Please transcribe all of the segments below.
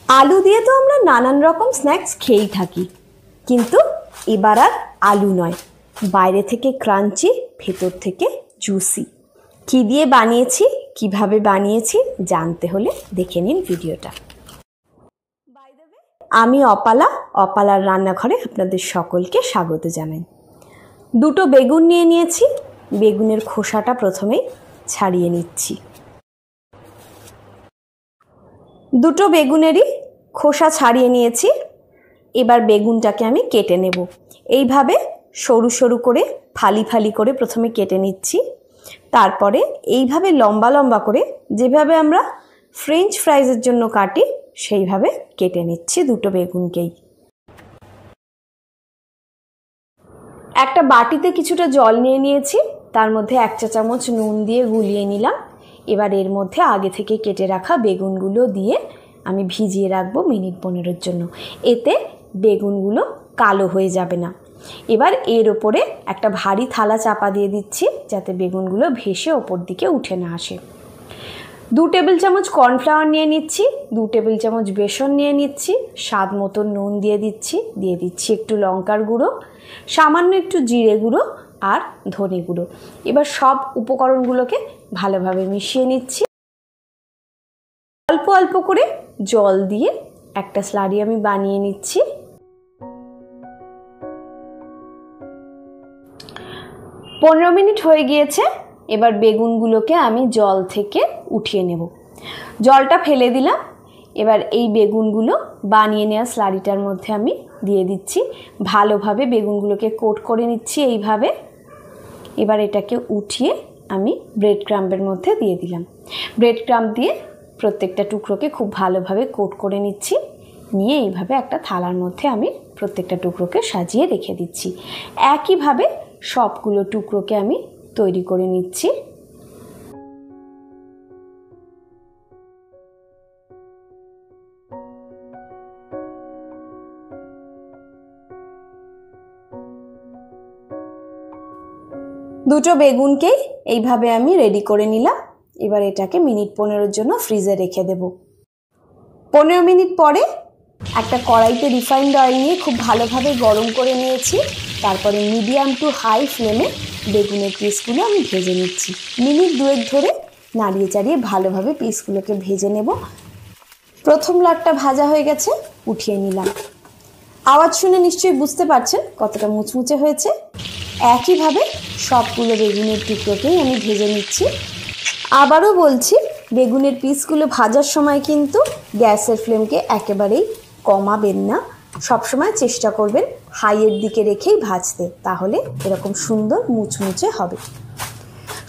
আলু দিয়ে তো আমরা নানান রকম স্ন্যাক্স খেয়েই থাকি, কিন্তু এবার আর আলু নয়, বাইরে থেকে ক্রাঞ্চি, ভেতর থেকে জুসি। কি দিয়ে বানিয়েছি, কিভাবে বানিয়েছি জানতে হলে দেখে নিন ভিডিওটা। আমি অপালার রান্নাঘরে আপনাদের সকলকে স্বাগত জানাই। দুটো বেগুন নিয়ে নিয়েছি, বেগুনের খোসাটা প্রথমেই ছাড়িয়ে নিচ্ছি। দুটো বেগুনেরই খোসা ছাড়িয়ে নিয়েছি। এবার বেগুনটাকে আমি কেটে নেব। এইভাবে সরু সরু করে ফালি ফালি করে প্রথমে কেটে নিচ্ছি। তারপরে এইভাবে লম্বা লম্বা করে, যেভাবে আমরা ফ্রেঞ্চ ফ্রাইজের জন্য কাটি সেইভাবে কেটে নিচ্ছি দুটো বেগুনকেই। একটা বাটিতে কিছুটা জল নিয়ে নিয়েছি, তার মধ্যে 1 চা চামচ নুন দিয়ে গুলিয়ে নিলাম। এবার এর মধ্যে আগে থেকে কেটে রাখা বেগুনগুলো দিয়ে আমি ভিজিয়ে রাখবো মিনিট 15-এর জন্য। এতে বেগুনগুলো কালো হয়ে যাবে না। এবার এর ওপরে একটা ভারী থালা চাপা দিয়ে দিচ্ছি, যাতে বেগুনগুলো ভেসে ওপর দিকে উঠে না আসে। 2 টেবিল চামচ কর্নফ্লাওয়ার নিয়ে নিচ্ছি, 2 টেবিল চামচ বেসন নিয়ে নিচ্ছি, স্বাদ মতো নুন দিয়ে দিচ্ছি একটু লঙ্কার গুঁড়ো, সামান্য একটু জিরে গুঁড়ো আর ধনে গুঁড়ো। এবার সব উপকরণগুলোকে ভালোভাবে মিশিয়ে নিচ্ছি। অল্প অল্প করে জল দিয়ে একটা স্লারি আমি বানিয়ে নিচ্ছি। পনেরো মিনিট হয়ে গিয়েছে। এবার বেগুনগুলোকে আমি জল থেকে উঠিয়ে নেব। জলটা ফেলে দিলাম। এবার এই বেগুনগুলো বানিয়ে নেওয়া স্লারিটার মধ্যে আমি দিয়ে দিচ্ছি। ভালোভাবে বেগুনগুলোকে কোট করে নিচ্ছি এইভাবে। এবার এটাকে উঠিয়ে আমি ব্রেড ক্রাম্বের মধ্যে দিয়ে দিলাম। ব্রেড ক্রাম্ব দিয়ে প্রত্যেকটা টুকরোকে খুব ভালোভাবে কোট করে নিচ্ছি। নিয়ে এইভাবে একটা থালার মধ্যে আমি প্রত্যেকটা টুকরোকে সাজিয়ে রেখে দিচ্ছি। একইভাবে সবগুলো টুকরোকে আমি তৈরি করে নিচ্ছি। দুটো বেগুনকেই এইভাবে আমি রেডি করে নিলাম। এবার এটাকে মিনিট 15-এর জন্য ফ্রিজে রেখে দেব। 15 মিনিট পরে একটা কড়াইতে রিফাইন্ড অয়েল নিয়ে খুব ভালোভাবে গরম করে নিয়েছি। তারপরে মিডিয়াম টু হাই ফ্লেমে বেগুনের পিসগুলো আমি ভেজে নিচ্ছি। মিনিট 2 ধরে নাড়িয়ে চাড়িয়ে ভালোভাবে পিসগুলোকে ভেজে নেব। প্রথম লাটটা ভাজা হয়ে গেছে, উঠিয়ে নিলাম। আওয়াজ শুনে নিশ্চয়ই বুঝতে পারছেন কতটা মুচমুচে হয়েছে। একইভাবে সবগুলো বেগুনের টুকরোকেই আমি ভেজে নিচ্ছি। আবারও বলছি, বেগুনের পিসগুলো ভাজার সময় কিন্তু গ্যাসের ফ্লেমকে একেবারেই কমাবেন না। সবসময় চেষ্টা করবেন হাইয়ের দিকে রেখেই ভাজতে, তাহলে এরকম সুন্দর মুচমুচে হবে।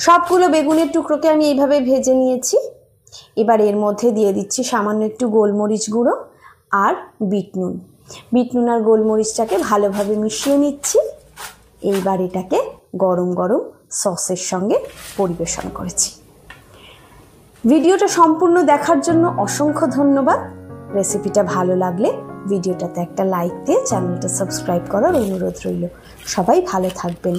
সবগুলো বেগুনের টুকরোকে আমি এইভাবে ভেজে নিয়েছি। এবার এর মধ্যে দিয়ে দিচ্ছি সামান্য একটু গোলমরিচ গুঁড়ো আর বিট নুন। বিট নুন আর গোলমরিচটাকে ভালোভাবে মিশিয়ে নিচ্ছি। এইবার এটাকে গরম গরম সসের সঙ্গে পরিবেশন করেছি। ভিডিওটা সম্পূর্ণ দেখার জন্য অসংখ্য ধন্যবাদ। রেসিপিটা ভালো লাগলে ভিডিওটাতে একটা লাইক দিয়ে চ্যানেলটা সাবস্ক্রাইব করার অনুরোধ রইল। সবাই ভালো থাকবেন।